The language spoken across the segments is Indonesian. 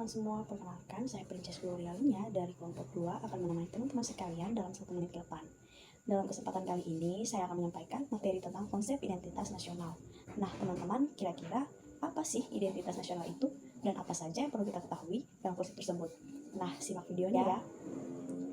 teman-teman semua, perkenalkan saya Princess Glorialia dari kelompok 2 akan menemani teman-teman sekalian dalam 1 menit ke depan. Dalam kesempatan kali ini, saya akan menyampaikan materi tentang konsep identitas nasional. Nah, teman-teman, kira-kira apa sih identitas nasional itu? Dan apa saja yang perlu kita ketahui dalam konsep tersebut? Nah, simak videonya ya.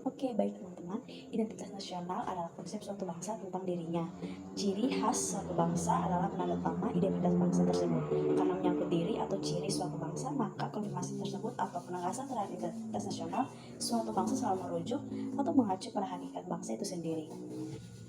Oke, baik teman-teman, identitas nasional adalah konsep suatu bangsa tentang dirinya. Ciri khas suatu bangsa adalah penanda utama identitas bangsa tersebut. Karena menyangkut diri atau ciri suatu bangsa, maka konfirmasi tersebut atau penegasan terhadap identitas nasional suatu bangsa selalu merujuk atau mengacu pada hakikat bangsa itu sendiri.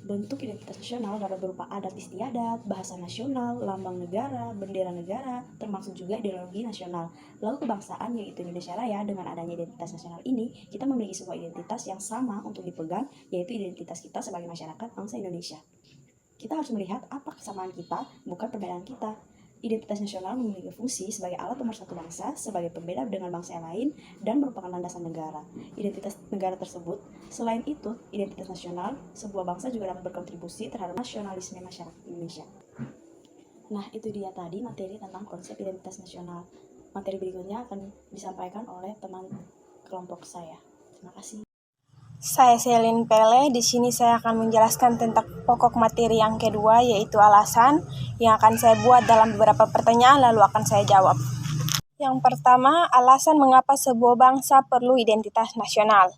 Bentuk identitas nasional dapat berupa adat istiadat, bahasa nasional, lambang negara, bendera negara, termasuk juga ideologi nasional. Lalu kebangsaan yaitu Indonesia Raya. Dengan adanya identitas nasional ini, kita memiliki sebuah identitas yang sama untuk dipegang, yaitu identitas kita sebagai masyarakat bangsa Indonesia. Kita harus melihat apa kesamaan kita, bukan perbedaan kita. Identitas nasional memiliki fungsi sebagai alat pemersatu bangsa, sebagai pembeda dengan bangsa yang lain, dan merupakan landasan negara. Identitas negara tersebut, selain itu, identitas nasional, sebuah bangsa juga dapat berkontribusi terhadap nasionalisme masyarakat Indonesia. Nah, itu dia tadi materi tentang konsep identitas nasional. Materi berikutnya akan disampaikan oleh teman kelompok saya. Terima kasih. Saya Selin Pele. Di sini saya akan menjelaskan tentang pokok materi yang kedua, yaitu alasan yang akan saya buat dalam beberapa pertanyaan, lalu akan saya jawab. Yang pertama, alasan mengapa sebuah bangsa perlu identitas nasional.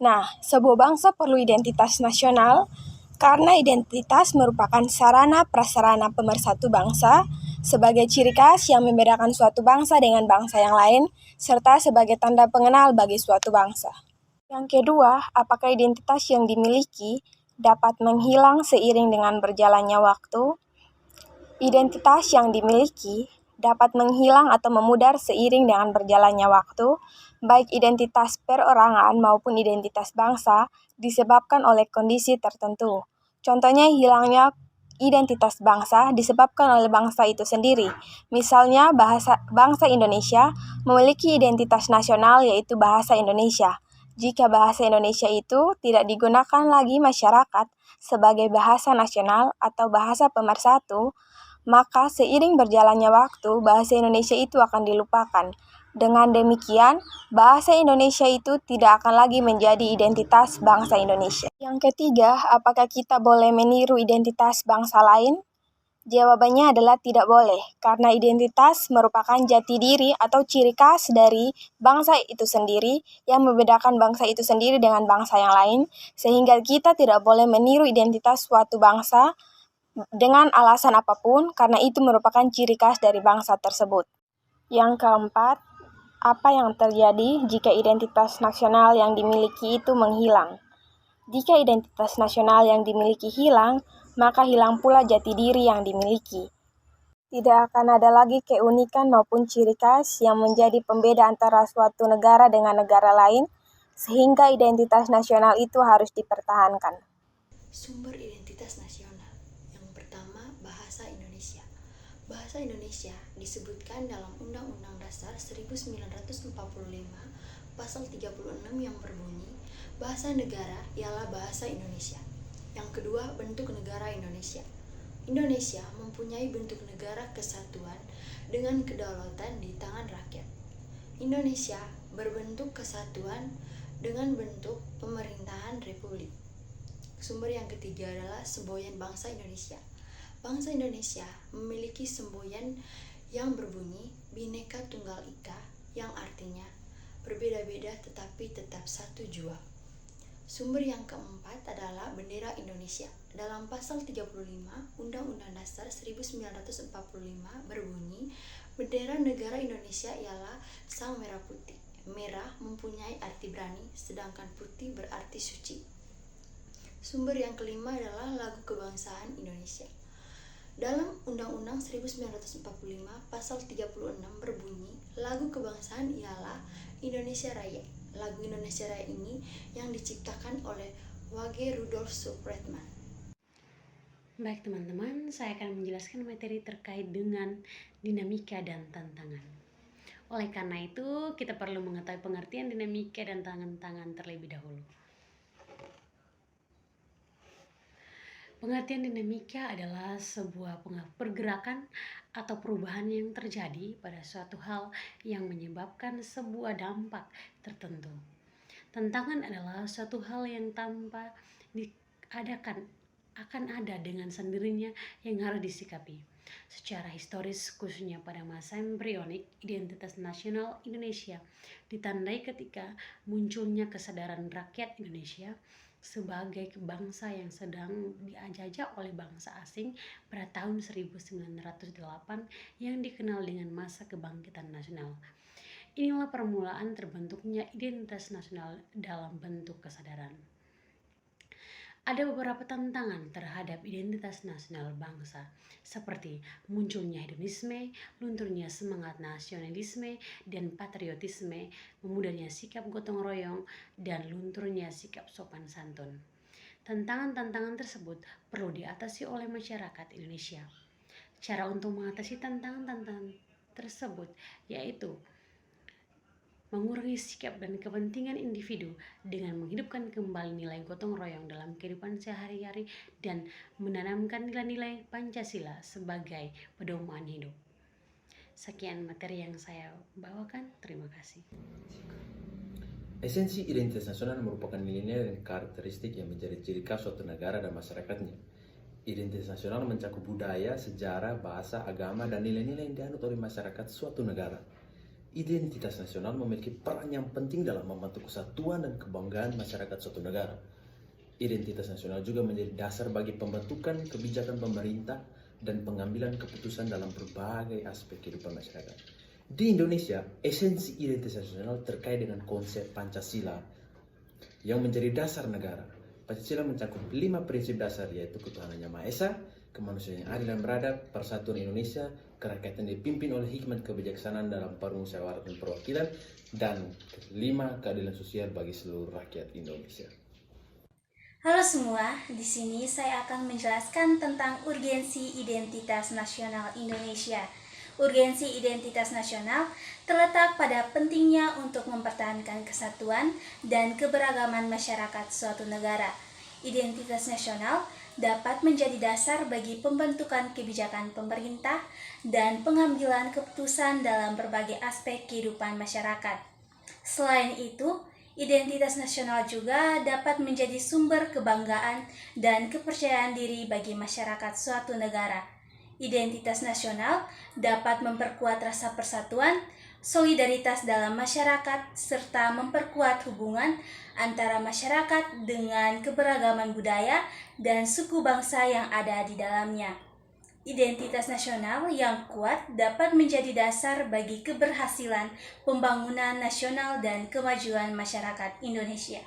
Nah, sebuah bangsa perlu identitas nasional karena identitas merupakan sarana prasarana pemersatu bangsa sebagai ciri khas yang membedakan suatu bangsa dengan bangsa yang lain, serta sebagai tanda pengenal bagi suatu bangsa. Yang kedua, apakah identitas yang dimiliki dapat menghilang seiring dengan berjalannya waktu? Identitas yang dimiliki dapat menghilang atau memudar seiring dengan berjalannya waktu, baik identitas perorangan maupun identitas bangsa disebabkan oleh kondisi tertentu. Contohnya, hilangnya identitas bangsa disebabkan oleh bangsa itu sendiri. Misalnya, bangsa Indonesia memiliki identitas nasional yaitu bahasa Indonesia. Jika bahasa Indonesia itu tidak digunakan lagi masyarakat sebagai bahasa nasional atau bahasa pemersatu, maka seiring berjalannya waktu, bahasa Indonesia itu akan dilupakan. Dengan demikian, bahasa Indonesia itu tidak akan lagi menjadi identitas bangsa Indonesia. Yang ketiga, apakah kita boleh meniru identitas bangsa lain? Jawabannya adalah tidak boleh, karena identitas merupakan jati diri atau ciri khas dari bangsa itu sendiri yang membedakan bangsa itu sendiri dengan bangsa yang lain, sehingga kita tidak boleh meniru identitas suatu bangsa dengan alasan apapun, karena itu merupakan ciri khas dari bangsa tersebut. Yang keempat, apa yang terjadi jika identitas nasional yang dimiliki itu menghilang? Jika identitas nasional yang dimiliki hilang, maka hilang pula jati diri yang dimiliki. Tidak akan ada lagi keunikan maupun ciri khas yang menjadi pembeda antara suatu negara dengan negara lain, sehingga identitas nasional itu harus dipertahankan. Sumber identitas nasional. Yang pertama, bahasa Indonesia. Bahasa Indonesia disebutkan dalam Undang-Undang Dasar 1945 pasal 36 yang berbunyi, bahasa negara ialah bahasa Indonesia. Yang kedua, bentuk negara Indonesia. Indonesia mempunyai bentuk negara kesatuan dengan kedaulatan di tangan rakyat. Indonesia berbentuk kesatuan dengan bentuk pemerintahan republik. Sumber yang ketiga adalah semboyan bangsa Indonesia. Bangsa Indonesia memiliki semboyan yang berbunyi Bhinneka Tunggal Ika, yang artinya berbeda-beda tetapi tetap satu jua. Sumber yang keempat adalah bendera Indonesia. Dalam pasal 35 Undang-Undang Dasar 1945 berbunyi, bendera negara Indonesia ialah sang merah putih. Merah mempunyai arti berani, sedangkan putih berarti suci. Sumber yang kelima adalah lagu kebangsaan Indonesia. Dalam Undang-Undang 1945 pasal 36 berbunyi, lagu kebangsaan ialah Indonesia Raya. Lagu Indonesia Raya ini yang diciptakan oleh W.G. Rudolf Supratman. Baik teman-teman, saya akan menjelaskan materi terkait dengan dinamika dan tantangan. Oleh karena itu, kita perlu mengetahui pengertian dinamika dan tantangan terlebih dahulu. Pengertian dinamika adalah sebuah pergerakan atau perubahan yang terjadi pada suatu hal yang menyebabkan sebuah dampak tertentu. Tantangan adalah suatu hal yang tanpa diadakan akan ada dengan sendirinya yang harus disikapi. Secara historis, khususnya pada masa embrionik, identitas nasional Indonesia ditandai ketika munculnya kesadaran rakyat Indonesia sebagai bangsa yang sedang dijajah oleh bangsa asing pada tahun 1908 yang dikenal dengan masa kebangkitan nasional. Inilah permulaan terbentuknya identitas nasional dalam bentuk kesadaran. Ada beberapa tantangan terhadap identitas nasional bangsa, seperti munculnya hedonisme, lunturnya semangat nasionalisme dan patriotisme, memudahnya sikap gotong royong, dan lunturnya sikap sopan santun. Tantangan-tantangan tersebut perlu diatasi oleh masyarakat Indonesia. Cara untuk mengatasi tantangan-tantangan tersebut yaitu mengurangi sikap dan kepentingan individu dengan menghidupkan kembali nilai gotong royong dalam kehidupan sehari-hari dan menanamkan nilai-nilai Pancasila sebagai pedoman hidup. Sekian materi yang saya bawakan. Terima kasih. Esensi identitas nasional merupakan nilai-nilai dan karakteristik yang menjadi ciri khas suatu negara dan masyarakatnya. Identitas nasional mencakup budaya, sejarah, bahasa, agama, dan nilai-nilai yang dianut oleh masyarakat suatu negara. Identitas nasional memiliki peran yang penting dalam membentuk kesatuan dan kebanggaan masyarakat suatu negara. Identitas nasional juga menjadi dasar bagi pembentukan kebijakan pemerintah dan pengambilan keputusan dalam berbagai aspek kehidupan masyarakat. Di Indonesia, esensi identitas nasional terkait dengan konsep Pancasila yang menjadi dasar negara. Pancasila mencakup 5 prinsip dasar, yaitu ketuhanan yang Maha Esa, kemanusiaan yang adil dan beradab, persatuan Indonesia, kerakyatan dipimpin oleh hikmat kebijaksanaan dalam permusyawaratan dan perwakilan, dan 5, keadilan sosial bagi seluruh rakyat Indonesia. Halo semua, di sini saya akan menjelaskan tentang urgensi identitas nasional Indonesia. Urgensi identitas nasional terletak pada pentingnya untuk mempertahankan kesatuan dan keberagaman masyarakat suatu negara. Identitas nasional dapat menjadi dasar bagi pembentukan kebijakan pemerintah dan pengambilan keputusan dalam berbagai aspek kehidupan masyarakat. Selain itu, identitas nasional juga dapat menjadi sumber kebanggaan dan kepercayaan diri bagi masyarakat suatu negara. Identitas nasional dapat memperkuat rasa persatuan, solidaritas dalam masyarakat, serta memperkuat hubungan antara masyarakat dengan keberagaman budaya dan suku bangsa yang ada di dalamnya. Identitas nasional yang kuat dapat menjadi dasar bagi keberhasilan pembangunan nasional dan kemajuan masyarakat Indonesia.